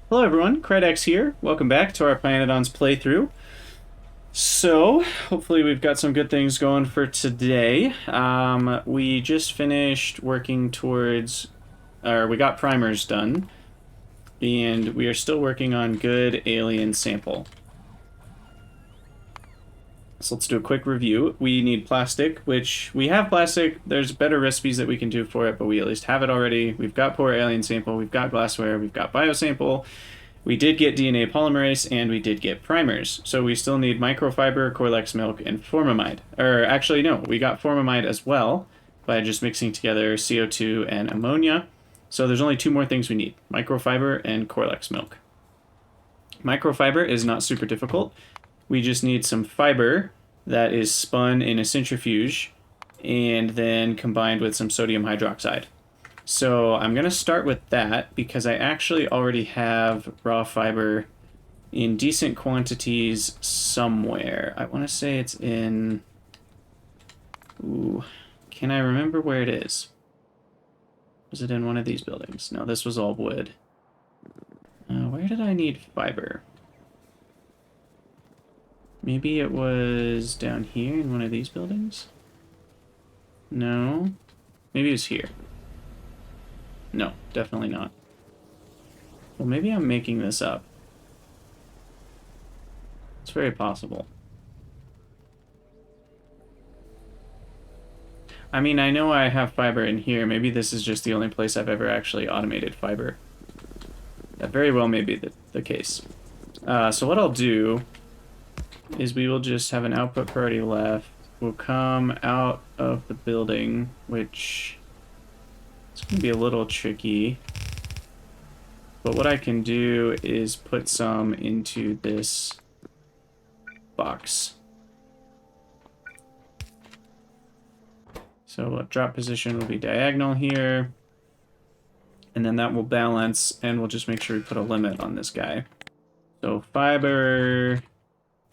Hello everyone, Krydax here. Welcome back to our Pyanodons playthrough. So, hopefully we've got some good things going for today. We just finished working towards, or we got primers done, and we are still working on good alien sample. So let's do a quick review. We need plastic, which we have plastic. There's better recipes that we can do for it, but we at least have it already. We've got poor alien sample, we've got glassware, we've got biosample. We did get DNA polymerase, and we did get primers. So we still need microfiber, Corlex milk, and formamide. Or actually, no, we got formamide as well by just mixing together CO2 and ammonia. So there's only two more things we need, microfiber and Corlex milk. Microfiber is not super difficult. We just need some fiber that is spun in a centrifuge and then combined with some sodium hydroxide. So I'm going to start with that because I actually already have raw fiber in decent quantities somewhere. I want to say it's in... Ooh, can I remember where it is? Was it in one of these buildings? No, this was all wood. Where did I need fiber? Maybe it was down here in one of these buildings? No. Maybe it was here. No, definitely not. Well, maybe I'm making this up. It's very possible. I mean, I know I have fiber in here. Maybe this is just the only place I've ever actually automated fiber. That very well may be the case. So what I'll do is we will just have an output priority left. We'll come out of the building, which is going to be a little tricky. But what I can do is put some into this box. So drop position will be diagonal here. And then that will balance, and we'll just make sure we put a limit on this guy. So fiber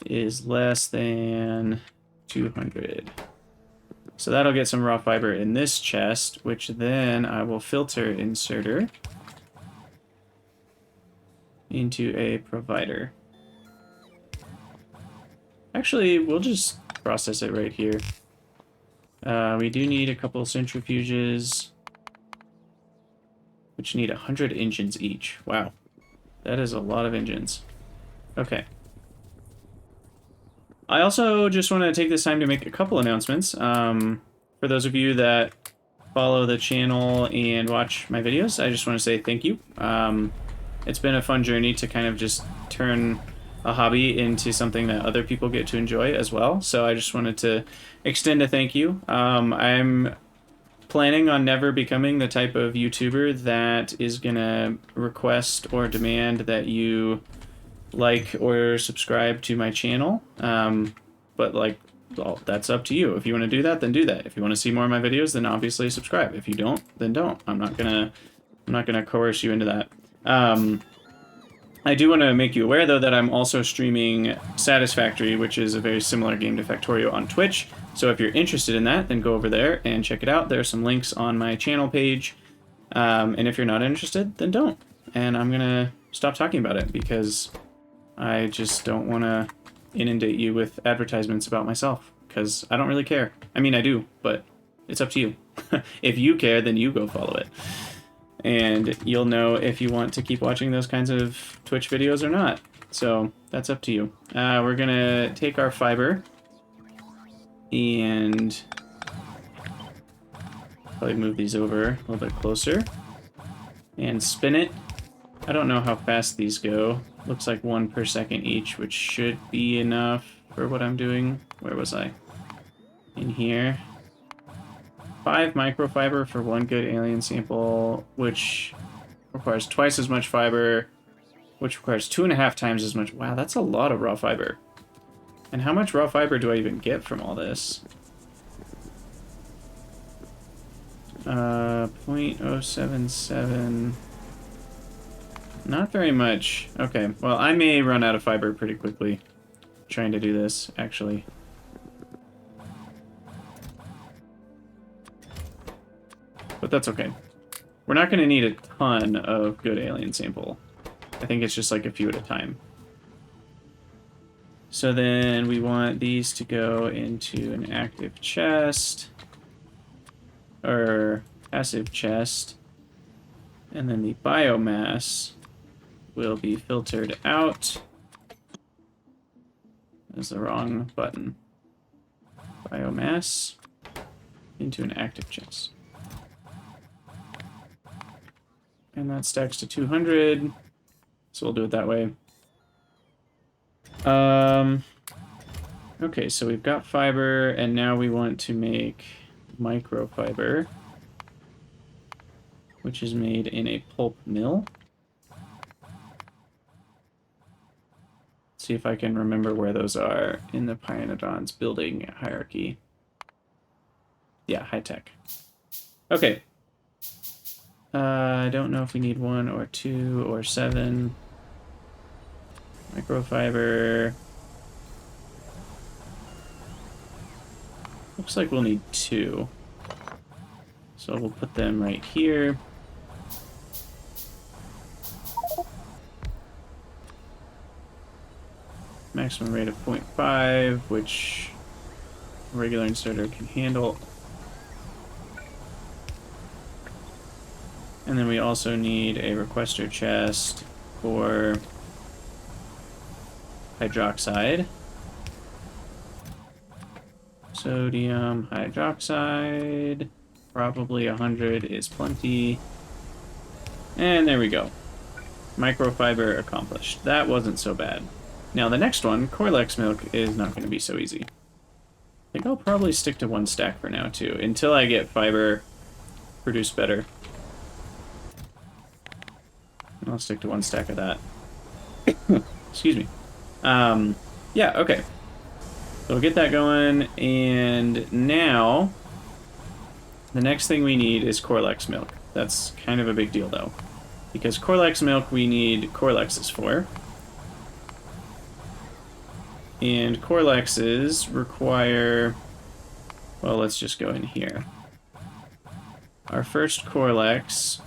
is less than 200. So that'll get some raw fiber in this chest, which then I will filter inserter into a provider. Actually, we'll just process it right here. We do need a couple centrifuges, which need 100 engines each. Wow, that is a lot of engines. Okay. I also just want to take this time to make a couple announcements. For those of you that follow the channel and watch my videos, I just want to say thank you. It's been a fun journey to kind of just turn a hobby into something that other people get to enjoy as well. So I just wanted to extend a thank you. I'm planning on never becoming the type of YouTuber that is going to request or demand that you like or subscribe to my channel, but like, well, that's up to you. If you want to do that, then do that. If you want to see more of my videos, then obviously subscribe. If you don't, then don't. I'm not gonna coerce you into that. I do want to make you aware though that I'm also streaming Satisfactory, which is a very similar game to Factorio on Twitch. So if you're interested in that, then go over there and check it out. There are some links on my channel page. And if you're not interested, then don't. And I'm gonna stop talking about it because I just don't want to inundate you with advertisements about myself, because I don't really care. I mean, I do, but it's up to you. If you care, then you go follow it. And you'll know if you want to keep watching those kinds of Twitch videos or not. So that's up to you. We're going to take our fiber and probably move these over a little bit closer and spin it. I don't know how fast these go. Looks like 1 per second each, which should be enough for what I'm doing. Where was I? In here. 5 microfiber for 1 good alien sample, which requires twice as much fiber, which requires 2.5 times as much. Wow, that's a lot of raw fiber. And how much raw fiber do I even get from all this? 0.077... Not very much. Okay, well, I may run out of fiber pretty quickly trying to do this, actually. But that's okay. We're not going to need a ton of good alien sample. I think it's just like a few at a time. So then we want these to go into an active chest, or passive chest, and then the biomass will be filtered out. That's the wrong button. Biomass into an active chest. And that stacks to 200, so we'll do it that way. Okay, so we've got fiber, and now we want to make microfiber, which is made in a pulp mill. Let's see if I can remember where those are in the Pyanodons building hierarchy. Yeah, HighTech. Okay. I don't know if we need 1 or 2 or 7. Microfiber. Looks like we'll need 2. So we'll put them right here. Maximum rate of 0.5, which a regular inserter can handle. And then we also need a requester chest for hydroxide. Sodium hydroxide. Probably 100 is plenty. And there we go. Microfiber accomplished. That wasn't so bad. Now the next one, Corlex milk, is not going to be so easy. I think I'll probably stick to 1 stack for now too, until I get fiber produced better. I'll stick to 1 stack of that. Excuse me. Yeah, okay. So we'll get that going, and now the next thing we need is Corlex milk. That's kind of a big deal, though, because Corlex milk we need Corlexes for. And Corlexes require... Well, let's just go in here. Our first Corlex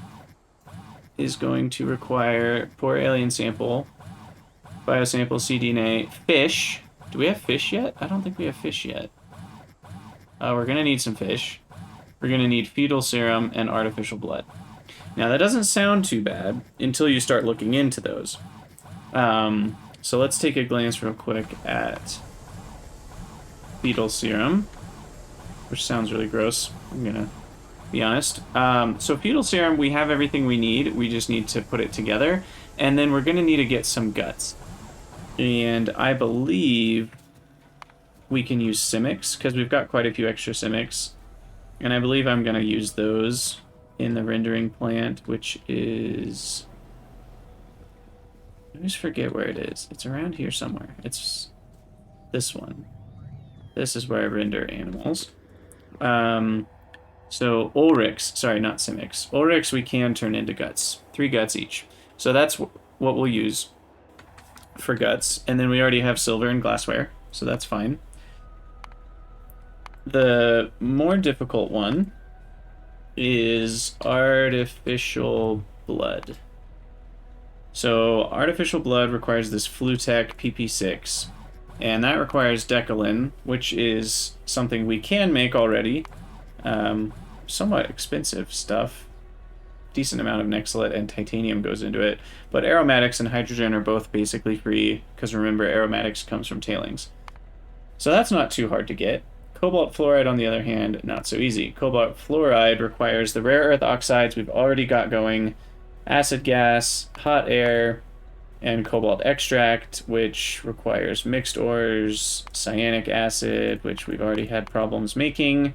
is going to require poor alien sample, biosample, cDNA, fish. Do we have fish yet? I don't think we have fish yet. We're going to need some fish. We're going to need fetal serum and artificial blood. Now, that doesn't sound too bad until you start looking into those. So let's take a glance real quick at Beetle Serum, which sounds really gross. I'm going to be honest. So Fetal Serum, we have everything we need. We just need to put it together. And then we're going to need to get some guts. And I believe we can use Simics, because we've got quite a few extra Simics. And I believe I'm going to use those in the rendering plant, which is... I always forget where it is. It's around here somewhere. It's this one. This is where I render animals. So Ulrics, sorry, not Simics. Ulrics we can turn into guts. 3 guts each. So that's what we'll use for guts. And then we already have silver and glassware, so that's fine. The more difficult one is artificial blood. So artificial blood requires this Flutec PP6, and that requires Decalin, which is something we can make already. Somewhat expensive stuff. Decent amount of Nexalit and titanium goes into it, but aromatics and hydrogen are both basically free, because remember, aromatics comes from tailings. So that's not too hard to get. Cobalt Fluoride, on the other hand, not so easy. Cobalt Fluoride requires the rare earth oxides we've already got going, acid gas, hot air, and cobalt extract, which requires mixed ores, cyanic acid, which we've already had problems making,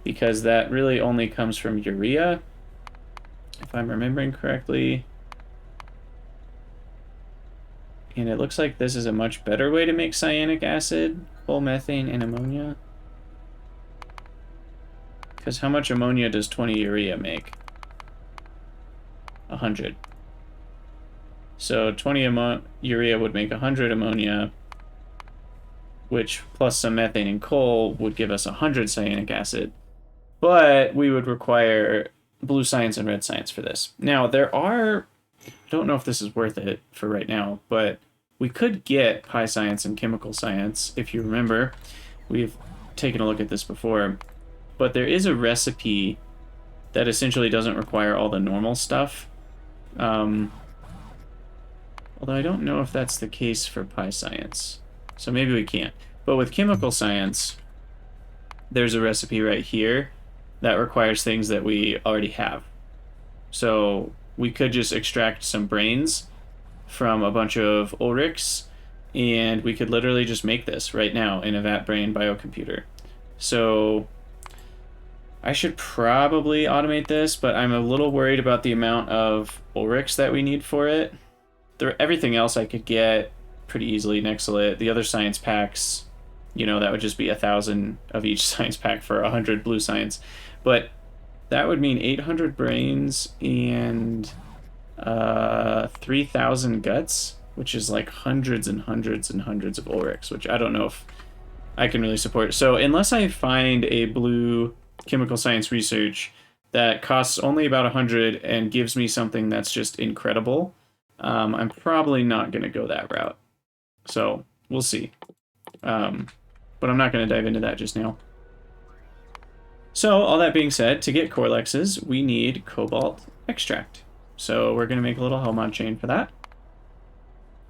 because that really only comes from urea, if I'm remembering correctly. And it looks like this is a much better way to make cyanic acid, coal, methane, and ammonia. Because how much ammonia does 20 urea make? 100. So 20 urea would make 100 ammonia, which plus some methane and coal would give us 100 cyanic acid. But we would require blue science and red science for this. Now, there are I don't know if this is worth it for right now, but we could get Pi Science and Chemical Science, if you remember. We've taken a look at this before. But there is a recipe that essentially doesn't require all the normal stuff. Although I don't know if that's the case for Pi Science. So maybe we can't. But with Chemical Science, there's a recipe right here that requires things that we already have. So we could just extract some brains from a bunch of Ulrics, and we could literally just make this right now in a vat brain biocomputer. So I should probably automate this, but I'm a little worried about the amount of Ulrics that we need for it. Everything else I could get pretty easily next to it. The other science packs, you know, that would just be 1,000 of each science pack for 100 blue science. But that would mean 800 brains and 3,000 guts, which is like hundreds and hundreds and hundreds of Ulrics, which I don't know if I can really support. So unless I find a blue chemical science research that costs only about 100 and gives me something that's just incredible, I'm probably not going to go that route. So we'll see. But I'm not going to dive into that just now. So all that being said, to get Corlexes, we need cobalt extract. So we're going to make a little Helmod chain for that.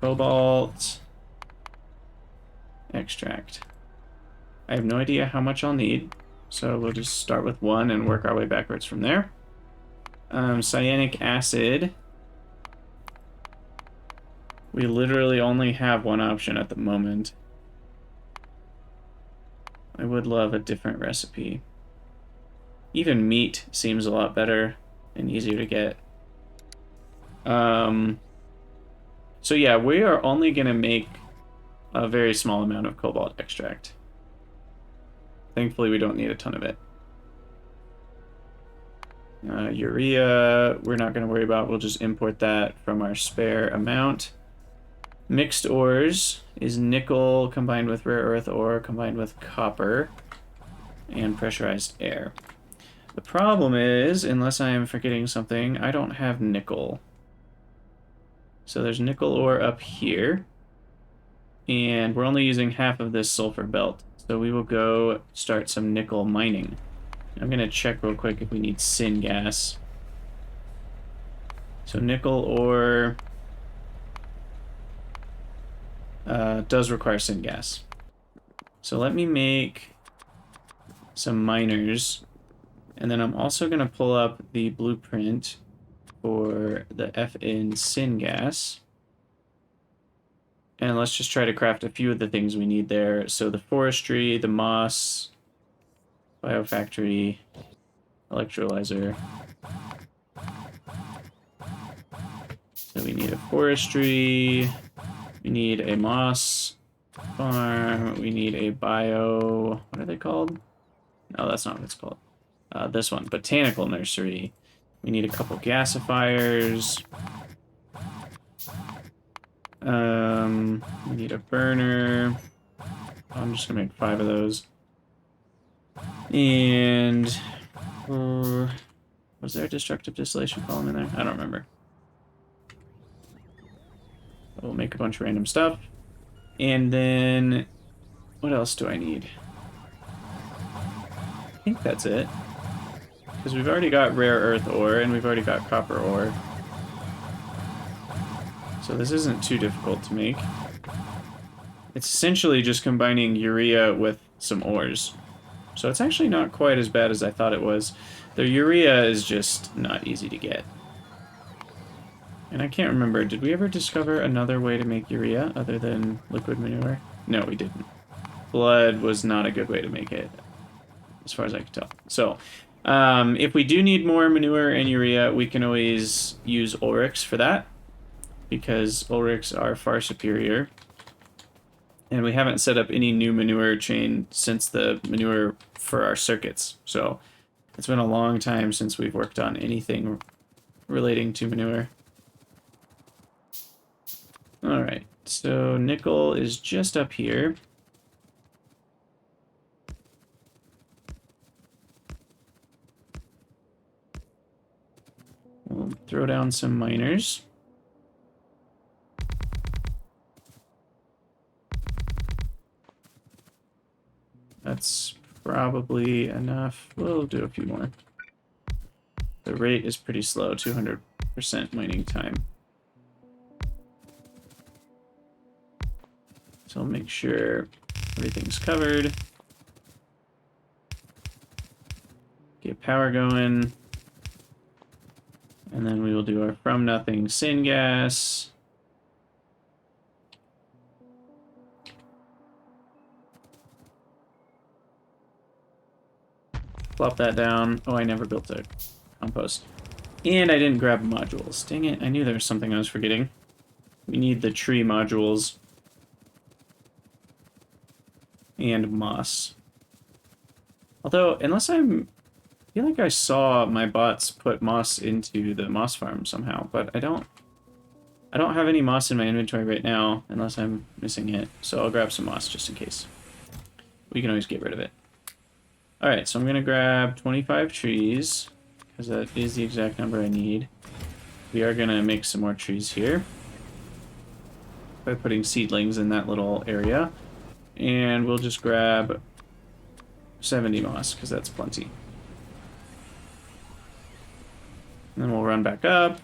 Cobalt extract. I have no idea how much I'll need, so we'll just start with 1 and work our way backwards from there. Cyanic acid. We literally only have one option at the moment. I would love a different recipe. Even meat seems a lot better and easier to get. So yeah, we are only going to make a very small amount of cobalt extract. Thankfully, we don't need a ton of it. Urea, we're not going to worry about. We'll just import that from our spare amount. Mixed ores is nickel combined with rare earth ore combined with copper and pressurized air. The problem is, unless I am forgetting something, I don't have nickel. So there's nickel ore up here, and we're only using half of this sulfur belt. So we will go start some nickel mining. I'm going to check real quick if we need syngas. So nickel ore does require syngas. So let me make some miners, and then I'm also going to pull up the blueprint for the FN syngas. And let's just try to craft a few of the things we need there. So the forestry, the moss, biofactory, electrolyzer. So we need a forestry, we need a moss farm, we need a bio, what are they called? No, that's not what it's called. This one, botanical nursery. We need a couple gasifiers. We need a burner. I'm just gonna make 5 of those. And was there a destructive distillation column in there? I don't remember. We'll make a bunch of random stuff. And then what else do I need? I think that's it. Because we've already got rare earth ore and we've already got copper ore. So this isn't too difficult to make. It's essentially just combining urea with some ores. So it's actually not quite as bad as I thought it was. The urea is just not easy to get. And I can't remember, did we ever discover another way to make urea other than liquid manure? No, we didn't. Blood was not a good way to make it, as far as I could tell. So, if we do need more manure and urea, we can always use Ulrics for that, because Ulrics are far superior. And we haven't set up any new manure chain since the manure for our circuits. So it's been a long time since we've worked on anything relating to manure. All right, so nickel is just up here. We'll throw down some miners. That's probably enough. We'll do a few more. The rate is pretty slow, 200% mining time. So I'll make sure everything's covered. Get power going. And then we will do our from nothing syngas. Plop that down. Oh, I never built a compost. And I didn't grab modules. Dang it, I knew there was something I was forgetting. We need the tree modules. And moss. Although, unless I feel like I saw my bots put moss into the moss farm somehow, but I don't have any moss in my inventory right now, unless I'm missing it. So I'll grab some moss just in case. We can always get rid of it. Alright, so I'm going to grab 25 trees, because that is the exact number I need. We are going to make some more trees here by putting seedlings in that little area. And we'll just grab 70 moss, because that's plenty. And then we'll run back up.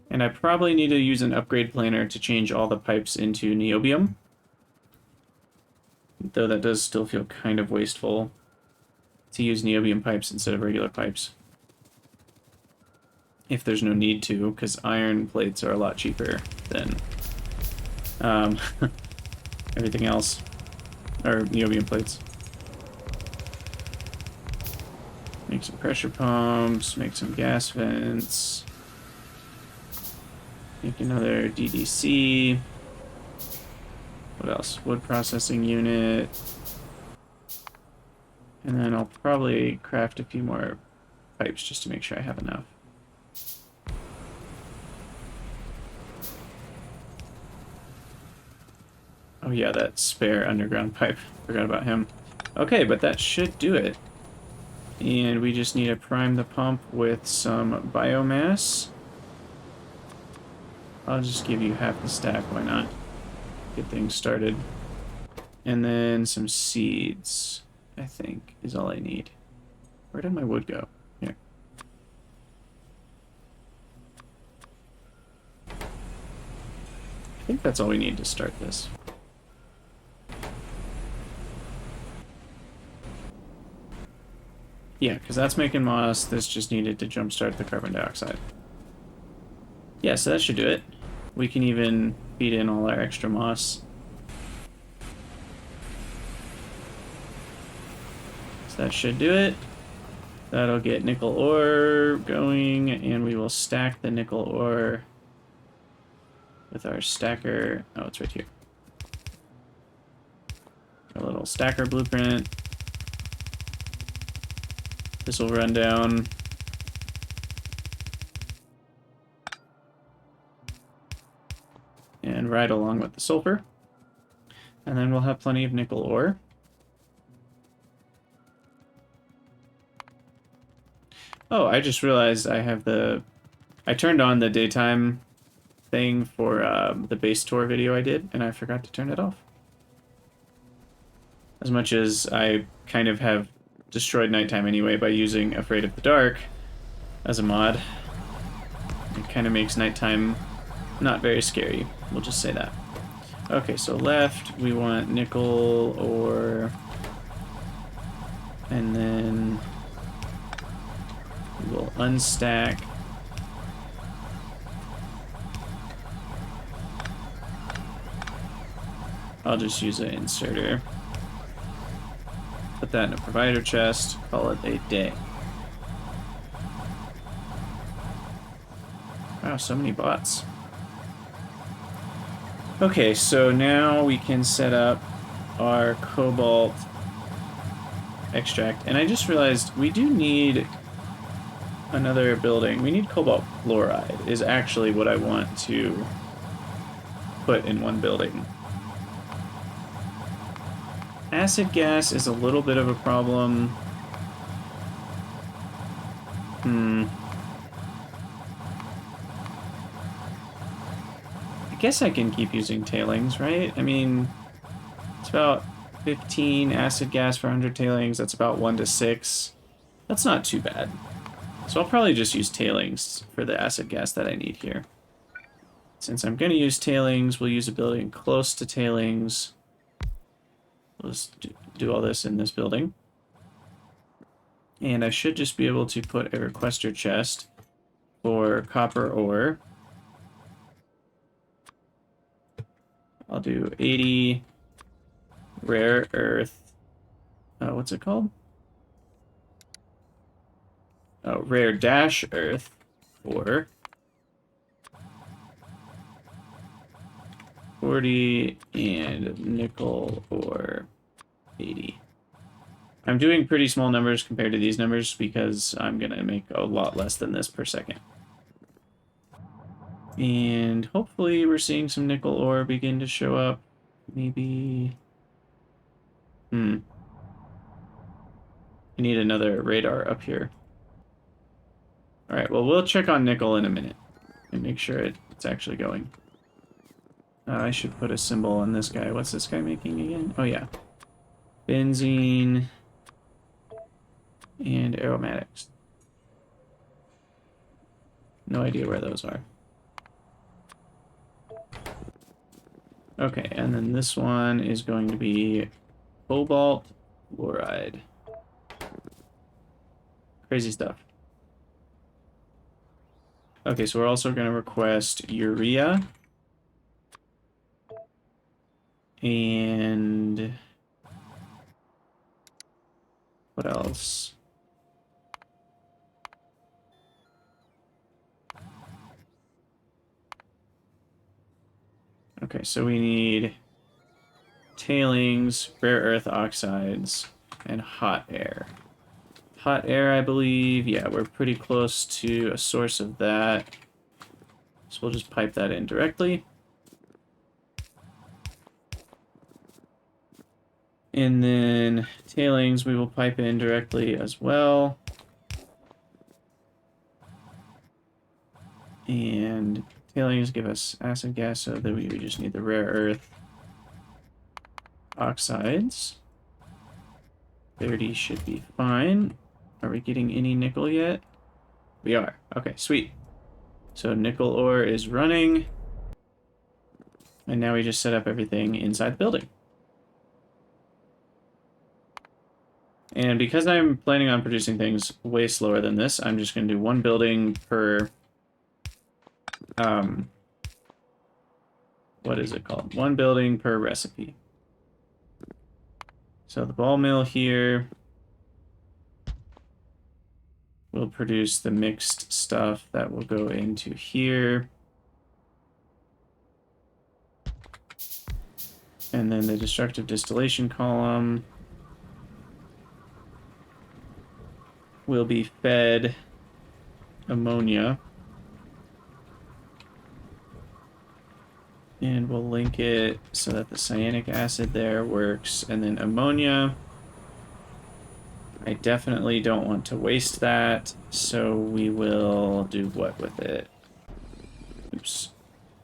And I probably need to use an upgrade planner to change all the pipes into niobium. Though that does still feel kind of wasteful to use niobium pipes instead of regular pipes. If there's no need to, because iron plates are a lot cheaper than everything else, or niobium plates. Make some pressure pumps, make some gas vents, make another DDC. What else? Wood processing unit. And then I'll probably craft a few more pipes just to make sure I have enough. Oh yeah, that spare underground pipe. Forgot about him. Okay, but that should do it. And we just need to prime the pump with some biomass. I'll just give you half the stack, why not? Get things started. And then some seeds, I think, is all I need. Where did my wood go? Here. I think that's all we need to start this. Yeah, because that's making moss. This just needed to jumpstart the carbon dioxide. Yeah, so that should do it. We can even feed in all our extra moss. So that should do it. That'll get nickel ore going, and we will stack the nickel ore with our stacker. Oh, it's right here. A little stacker blueprint. This will run down. And ride along with the sulfur. And then we'll have plenty of nickel ore. Oh, I just realized I have the... I turned on the daytime thing for the base tour video I did, and I forgot to turn it off. As much as I kind of have destroyed nighttime anyway by using Afraid of the Dark as a mod, it kind of makes nighttime not very scary. We'll just say that. Okay, so left, we want nickel ore, and then we will unstack. I'll just use an inserter. Put that in a provider chest, call it a day. Wow, so many bots. Okay, so now we can set up our cobalt extract. And I just realized we do need another building. We need cobalt fluoride is actually what I want to put in one building. Acid gas is a little bit of a problem. I guess I can keep using tailings, right? I mean, It's about 15 acid gas for 100 tailings. That's about 1 to 6. That's not too bad. So I'll probably just use tailings for the acid gas that I need here. Since I'm going to use tailings, we'll use a building close to tailings. We'll just do all this in this building. And I should just be able to put a requester chest for copper ore. I'll do 80 rare earth. What's it called? Oh, rare dash earth for 40 and nickel ore 80. I'm doing pretty small numbers compared to these numbers because I'm going to make a lot less than this per second. And hopefully we're seeing some nickel ore begin to show up. Maybe... I need another radar up here. Alright, well, we'll check on nickel in a minute and make sure it's actually going. I should put a symbol on this guy. What's this guy making again? Oh, yeah. Benzene and aromatics. No idea where those are. Okay, and then this one is going to be Cobalt Fluoride. Crazy stuff. Okay, so we're also going to request urea. And what else? Okay, so we need tailings, rare earth oxides, and hot air. Hot air, I believe, yeah, we're pretty close to a source of that. So we'll just pipe that in directly. And then tailings we will pipe in directly as well. And tailings give us acid gas, so that we just need the rare earth oxides. 30 should be fine. Are we getting any nickel yet? We are. Okay, sweet. So nickel ore is running. And now we just set up everything inside the building. And because I'm planning on producing things way slower than this, I'm just going to do one building per... what is it called? One building per recipe. So the ball mill here will produce the mixed stuff that will go into here. And then the destructive distillation column will be fed ammonia. And we'll link it so that the cyanic acid there works. And then ammonia, I definitely don't want to waste that, so we will do what with it? Oops.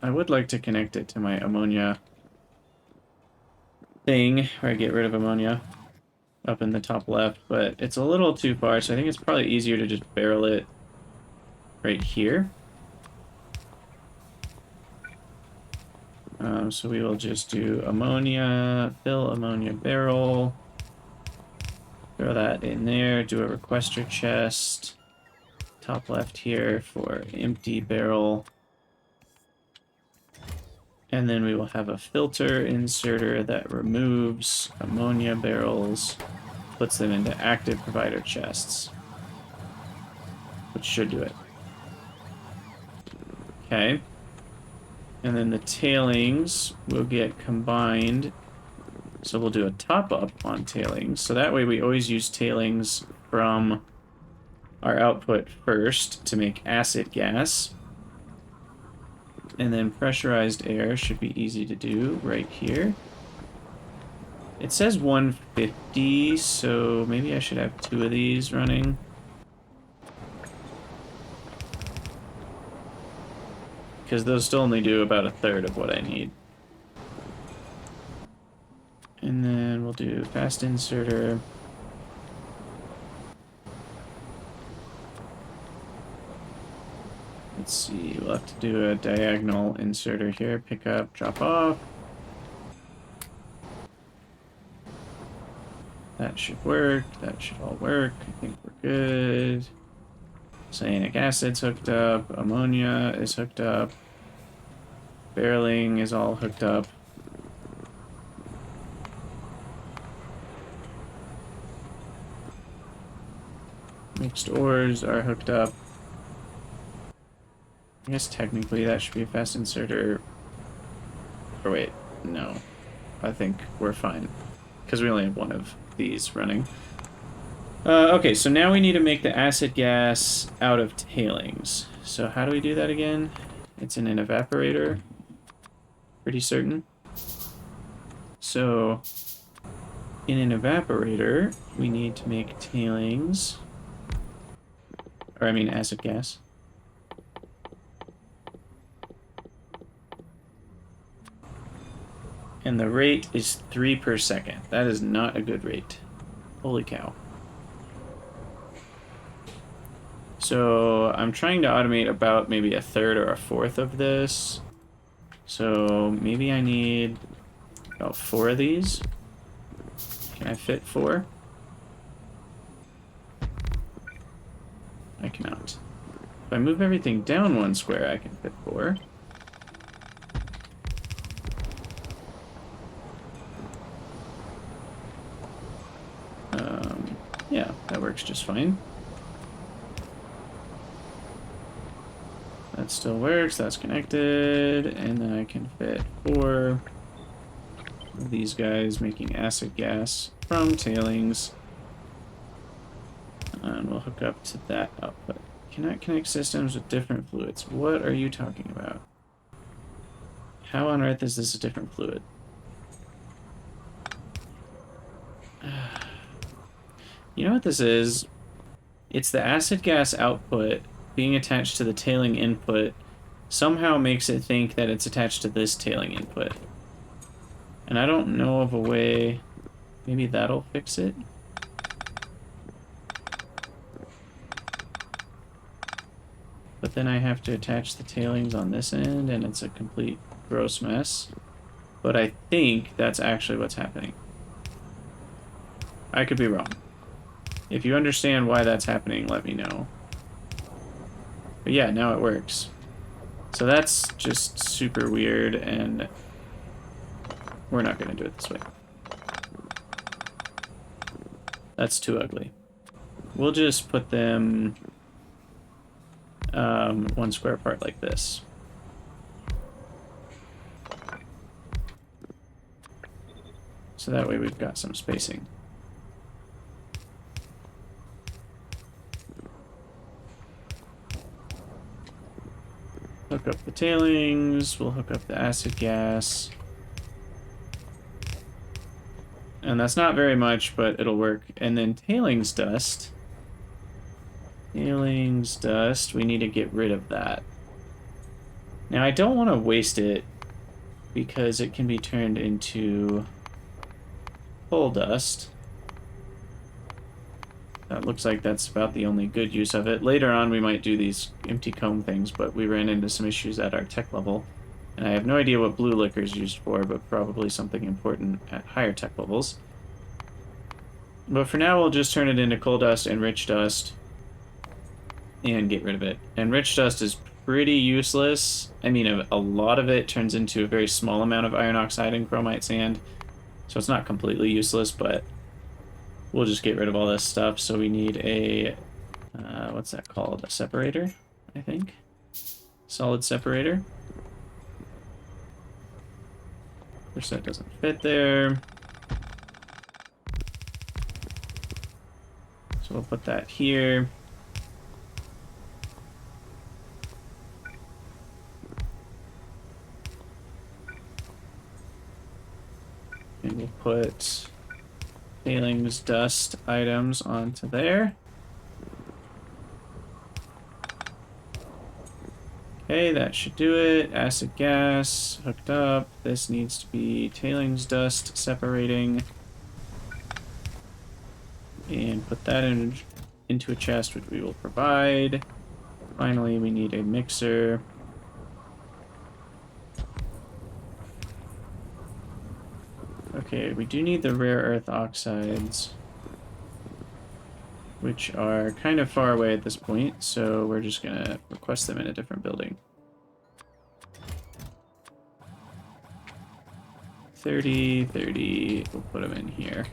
I would like to connect it to my ammonia thing, where I get rid of ammonia up in the top left, but it's a little too far, so I think it's probably easier to just barrel it right here. So we will just do ammonia, fill ammonia barrel, throw that in there, do a requester chest, top left here for empty barrel, and then we will have a filter inserter that removes ammonia barrels, puts them into active provider chests, which should do it. Okay. And then the tailings will get combined. So we'll do a top up on tailings. So that way we always use tailings from our output first to make acid gas. And then pressurized air should be easy to do right here. It says 150, so maybe I should have 2 of these running. Because those still only do about 1/3 of what I need. And do fast inserter. Let's see, we'll have to do a diagonal inserter here. Pick up, drop off. That should work. That should all work. I think we're good. Cyanic acid's hooked up. Ammonia is hooked up. Barreling is all hooked up. Mixed ores are hooked up. I guess technically that should be a fast inserter. Or wait, no. I think we're fine. Because we only have one of these running. Okay, so now we need to make the acid gas out of tailings. So how do we do that again? It's in an evaporator. Pretty certain. So in an evaporator, we need to make tailings. Or I mean acid gas. And the rate is 3 per second. That is not a good rate. Holy cow. So I'm trying to automate about maybe a third or a fourth of this. So maybe I need about 4 of these. Can I fit 4? I cannot. If I move everything down 1 square, I can fit 4. Yeah, that works just fine. That still works, that's connected, and then I can fit 4 of these guys making acid gas from tailings. And we'll hook up to that output. Cannot connect systems with different fluids. What are you talking about? How on earth is this a different fluid? You know what this is? It's the acid gas output being attached to the tailing input somehow makes it think that it's attached to this tailing input. And I don't know of a way... Maybe that'll fix it? But then I have to attach the tailings on this end, and it's a complete gross mess. But I think that's actually what's happening. I could be wrong. If you understand why that's happening, let me know. But yeah, now it works. So that's just super weird, and we're not going to do it this way. That's too ugly. We'll just put them 1 square apart like this. So that way we've got some spacing. Hook up the tailings, we'll hook up the acid gas. And that's not very much, but it'll work. And then tailings dust. Tailings dust, we need to get rid of that. Now I don't want to waste it because it can be turned into coal dust. That looks like that's about the only good use of it. Later on we might do these empty comb things, but we ran into some issues at our tech level. And I have no idea what blue liquor is used for, but probably something important at higher tech levels. But for now we'll just turn it into coal dust and rich dust and get rid of it. And rich dust is pretty useless. I mean, a lot of it turns into a very small amount of iron oxide and chromite sand, so it's not completely useless, but we'll just get rid of all this stuff. So we need a, what's that called? A separator, I think. Solid separator. Of course that doesn't fit there. So we'll put that here. And we'll put tailings dust items onto there. Okay, that should do it. Acid gas hooked up. This needs to be tailings dust separating. and put that into a chest, which we will provide. Finally, we need a mixer. Okay, we do need the rare earth oxides, which are kind of far away at this point, so we're just gonna request them in a different building. 30, 30, we'll put them in here.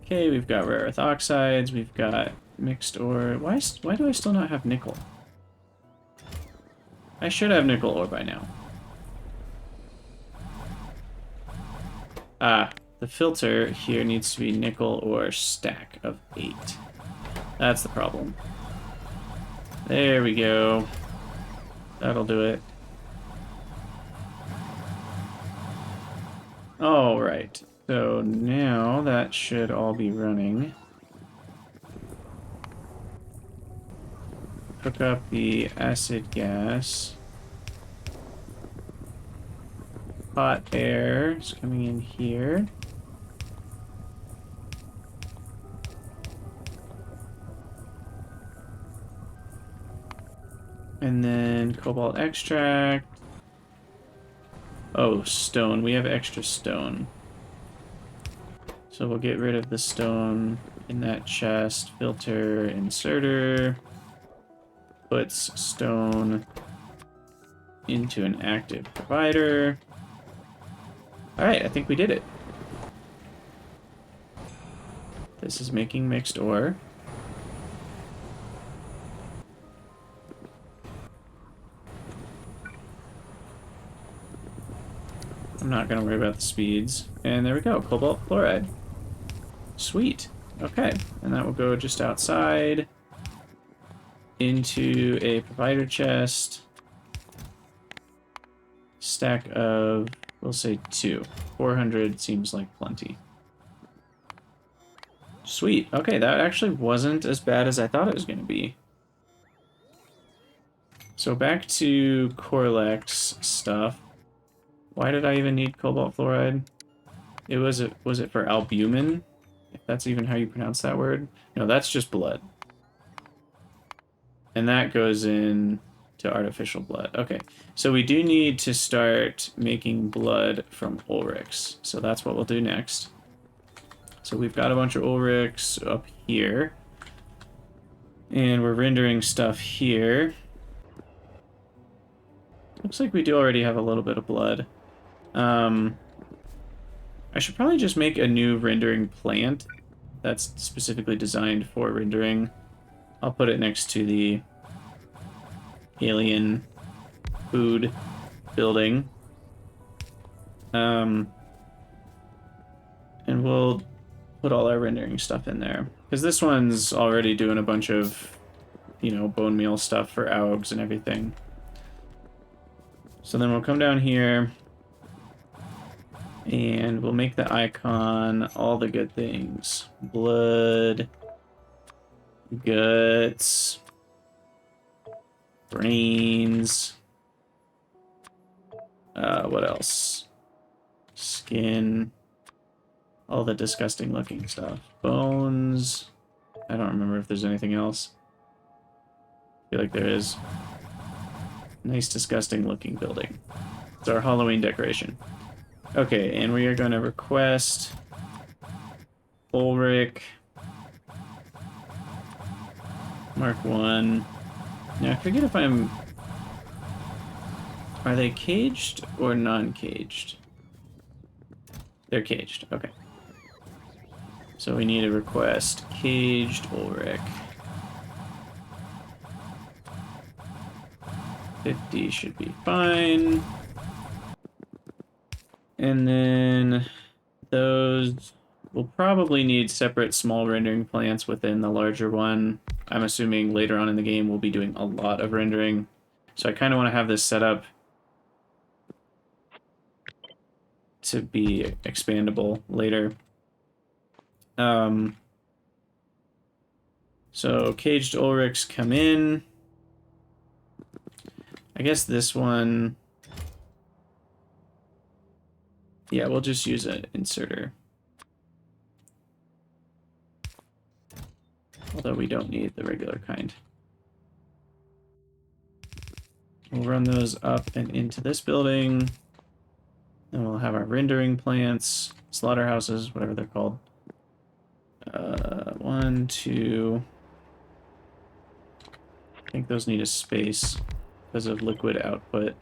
Okay, we've got rare earth oxides, we've got mixed ore. Why do I still not have nickel? I should have nickel ore by now. Ah, the filter here needs to be nickel ore stack of 8. That's the problem. There we go. That'll do it. Alright, so now that should all be running. Hook up the acid gas. Hot air is coming in here. And then cobalt extract. Oh, stone. We have extra stone. So we'll get rid of the stone in that chest. Filter, inserter. Puts stone into an active provider. Alright, I think we did it. This is making mixed ore. I'm not going to worry about the speeds. And there we go, cobalt fluoride. Sweet. Okay, and that will go just outside into a provider chest. Stack of, we'll say 2. 400 seems like plenty. Sweet. Okay, that actually wasn't as bad as I thought it was going to be. So back to Corlex stuff. Why did I even need cobalt fluoride? Was it for albumin? If that's even how you pronounce that word? No, that's just blood. And that goes in to artificial blood. Okay, so we do need to start making blood from Ulrics. So that's what we'll do next. So we've got a bunch of Ulrics up here. And we're rendering stuff here. Looks like we do already have a little bit of blood. I should probably just make a new rendering plant that's specifically designed for rendering. I'll put it next to the alien food building. And we'll put all our rendering stuff in there. Because this one's already doing a bunch of, you know, bone meal stuff for AUGs and everything. So then we'll come down here and we'll make the icon all the good things. Blood, guts, brains, what else? Skin, all the disgusting looking stuff. Bones, I don't remember if there's anything else. I feel like there is. Nice, disgusting looking building. It's our Halloween decoration. Okay, and we are going to request Ulric Mark 1. Now, I forget if I'm... Are they caged or non-caged? They're caged, okay. So we need to request caged Ulric. 50 should be fine. And then those will probably need separate small rendering plants within the larger one. I'm assuming later on in the game we'll be doing a lot of rendering. So I kind of want to have this set up to be expandable later. So caged Ulrics come in. I guess this one... Yeah, we'll just use an inserter. Although we don't need the regular kind. We'll run those up and into this building. Then we'll have our rendering plants, slaughterhouses, whatever they're called. 1, 2. I think those need a space because of liquid output.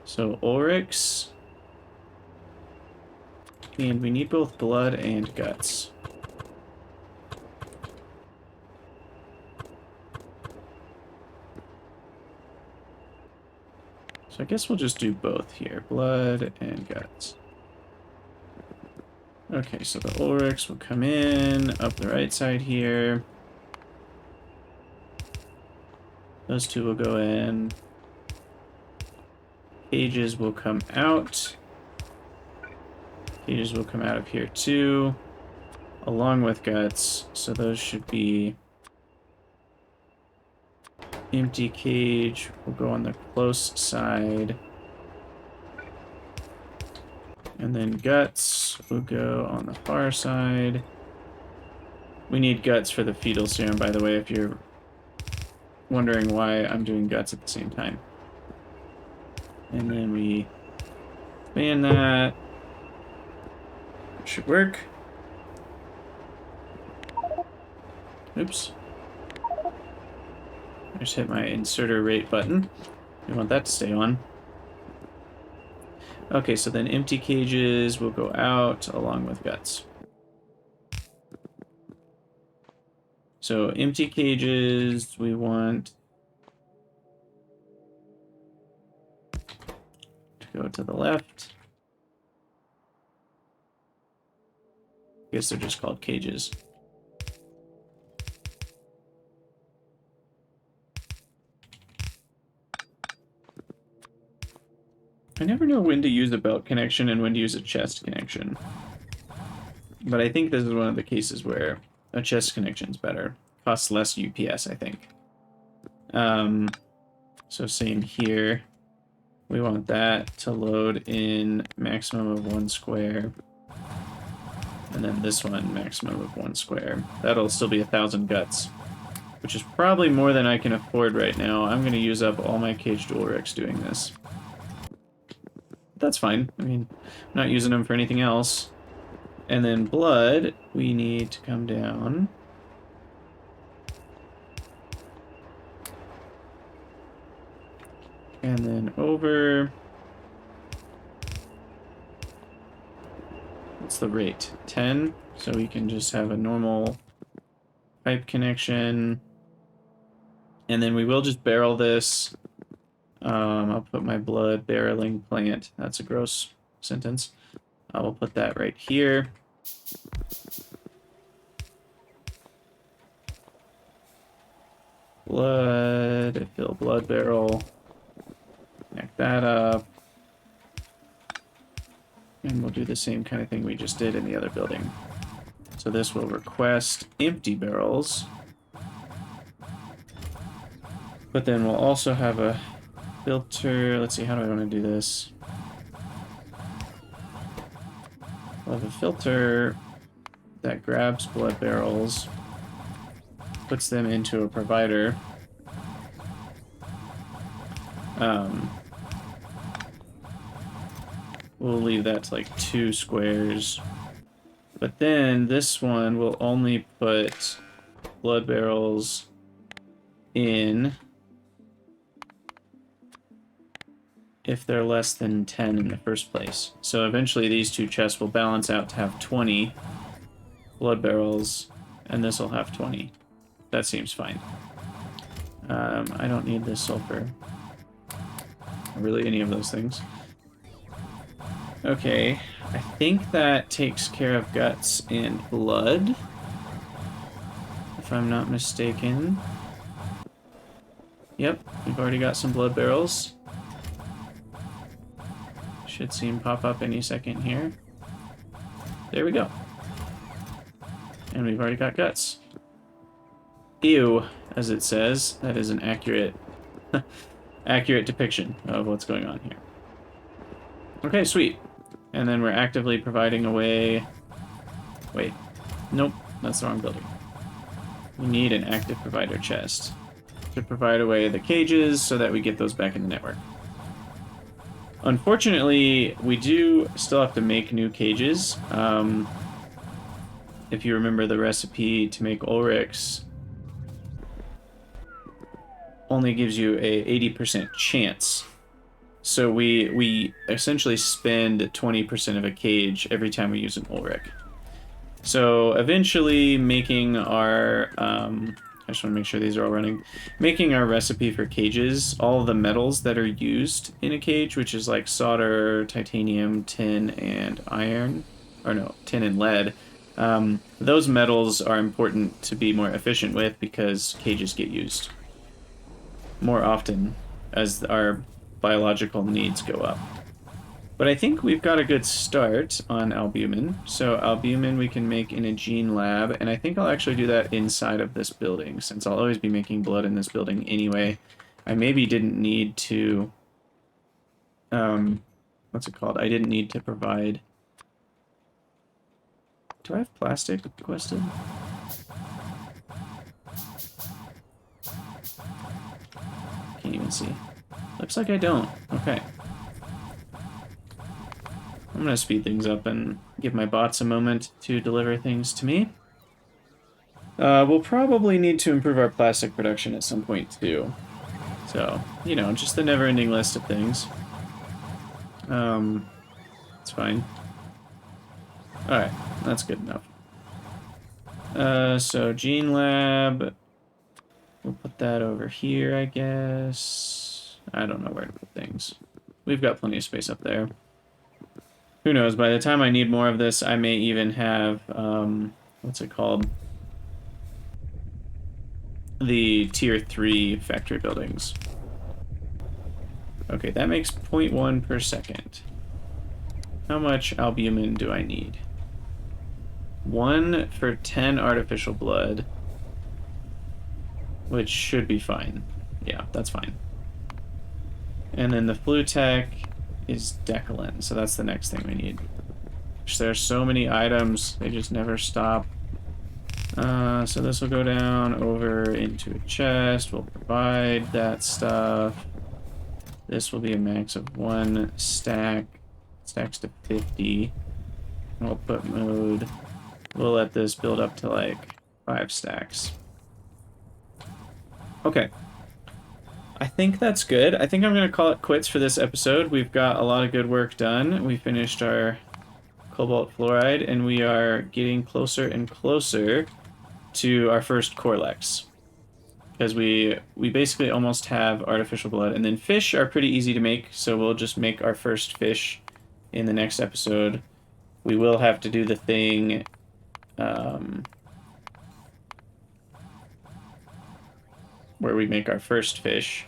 So Ulrics. And we need both blood and guts. So I guess we'll just do both here. Blood and guts. Okay, so the Ulrics will come in up the right side here. Those two will go in. Cages will come out. Cages will come out of here too, along with guts. So those should be empty cage. Will go on the close side. And then guts will go on the far side. We need guts for the fetal serum, by the way, if you're wondering why I'm doing guts at the same time. And then we expand that. It should work. Oops. I just hit my inserter rate button. We want that to stay on. Okay, so then empty cages will go out along with guts. So empty cages, we want to go to the left. I guess they're just called cages. I never know when to use a belt connection and when to use a chest connection. But I think this is one of the cases where a chest connection is better. Costs less UPS, I think. So same here. We want that to load in maximum of 1 square. And then this one, maximum of 1 square. That'll still be 1,000 guts, which is probably more than I can afford right now. I'm going to use up all my caged Ulrics doing this. That's fine. I mean, I'm not using them for anything else. And then blood, we need to come down. And then over. What's the rate? 10. So we can just have a normal pipe connection. And then we will just barrel this. I'll put my blood barreling plant. That's a gross sentence. I will put that right here. Blood, fill blood barrel. Connect that up. And we'll do the same kind of thing we just did in the other building. So this will request empty barrels. But then we'll also have a filter. Let's see, how do I want to do this? We'll have a filter that grabs blood barrels, puts them into a provider. We'll leave that to like 2 squares. But then this one will only put blood barrels in if they're less than 10 in the first place. So eventually these two chests will balance out to have 20 blood barrels, and this will have 20. That seems fine. I don't need this sulfur. Or really any of those things. Okay, I think that takes care of guts and blood, if I'm not mistaken. Yep, we've already got some blood barrels. Should see them pop up any second here. There we go. And we've already got guts. Ew, as it says. That is an accurate accurate depiction of what's going on here. Okay, sweet. And then we're actively providing away... Wait. Nope, that's the wrong building. We need an active provider chest to provide away the cages so that we get those back in the network. Unfortunately, we do still have to make new cages. If you remember the recipe to make Ulrics, only gives you a 80% chance. So we essentially spend 20% of a cage every time we use an Ulric. So eventually making our, I just want to make sure these are all running, making our recipe for cages, all the metals that are used in a cage, which is like solder, titanium, tin, and iron, or no, tin and lead, those metals are important to be more efficient with because cages get used more often as our biological needs go up. But I think we've got a good start on albumin. So albumin we can make in a gene lab, and I think I'll actually do that inside of this building, since I'll always be making blood in this building anyway. I maybe didn't need to... what's it called? I didn't need to provide... Do I have plastic requested? Can't even see. Looks like I don't. Okay. I'm going to speed things up and give my bots a moment to deliver things to me. We'll probably need to improve our plastic production at some point, too. So, you know, just the never-ending list of things. It's fine. Alright, that's good enough. So, Gene Lab... We'll put that over here, I guess. I don't know where to put things. We've got plenty of space up there. Who knows, by the time I need more of this, I may even have, what's it called? The Tier 3 factory buildings. Okay, that makes 0.1 per second. How much albumin do I need? 1 for 10 artificial blood. Which should be fine. Yeah, that's fine. And then the Flutech is Decalin, so that's the next thing we need. There's so many items, they just never stop. So this will go down over into a chest. We'll provide that stuff. This will be a max of 1 stack. Stacks to 50. We'll put mode. We'll let this build up to like 5 stacks. Okay. I think that's good. I think I'm going to call it quits for this episode. We've got a lot of good work done. We finished our Cobalt Fluoride, and we are getting closer and closer to our first Corlex. Because we basically almost have artificial blood. And then fish are pretty easy to make, so we'll just make our first fish in the next episode. We will have to do the thing... where we make our first fish,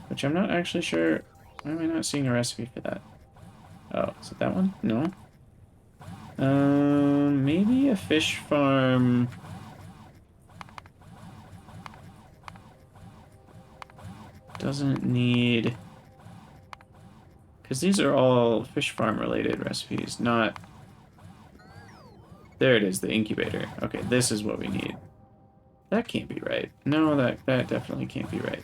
which I'm not actually sure. Why am I not seeing a recipe for that? Oh, is it that one? No. Maybe a fish farm. Doesn't need, because these are all fish farm related recipes, not. There it is, the incubator. Okay, this is what we need. That can't be right. No, that definitely can't be right.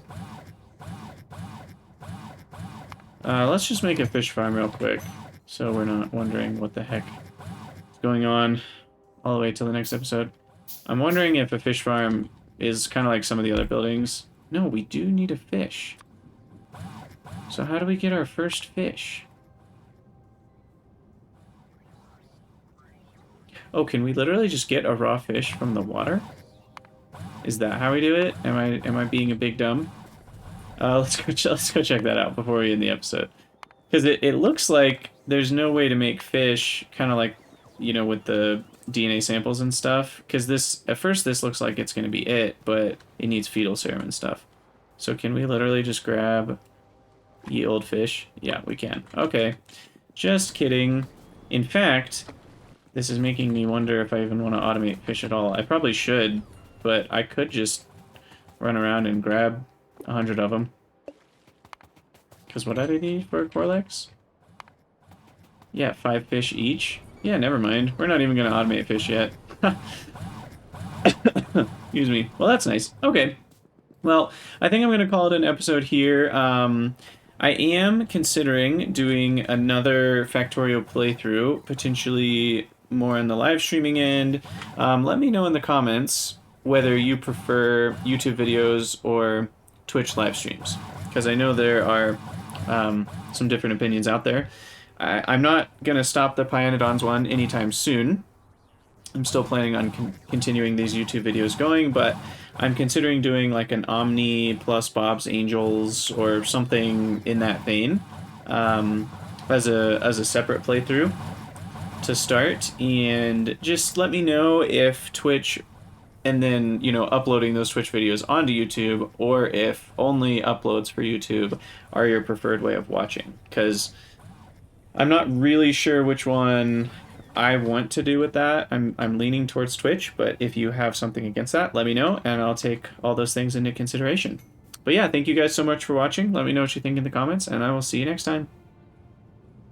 Let's just make a fish farm real quick, so we're not wondering what the heck is going on all the way till the next episode. I'm wondering if a fish farm is kind of like some of the other buildings. No, we do need a fish. So how do we get our first fish? Oh, can we literally just get a raw fish from the water? Is that how we do it? Am I being a big dumb? Let's go check that out before we end the episode. Because it looks like there's no way to make fish, kind of like, you know, with the DNA samples and stuff. Because at first this looks like it's going to be it, but it needs fetal serum and stuff. So can we literally just grab ye old fish? Yeah, we can. Okay. Just kidding. In fact, this is making me wonder if I even want to automate fish at all. I probably should. But I could just run around and grab 100 of them. Because what did I need for a Corlex? Yeah, 5 fish each. Yeah, never mind. We're not even going to automate fish yet. Excuse me. Well, that's nice. Okay. Well, I think I'm going to call it an episode here. I am considering doing another Factorio playthrough, potentially more on the live streaming end. Let me know in the comments whether you prefer YouTube videos or Twitch live streams, because I know there are some different opinions out there. I'm not going to stop the Pyanodons one anytime soon. I'm still planning on continuing these YouTube videos going, but I'm considering doing like an Omni plus Bob's Angels or something in that vein as a separate playthrough to start. And just let me know if Twitch and then, you know, uploading those Twitch videos onto YouTube, or if only uploads for YouTube are your preferred way of watching, because I'm not really sure which one I want to do with that. I'm leaning towards Twitch, but if you have something against that, let me know, and I'll take all those things into consideration. But yeah, thank you guys so much for watching. Let me know what you think in the comments, and I will see you next time.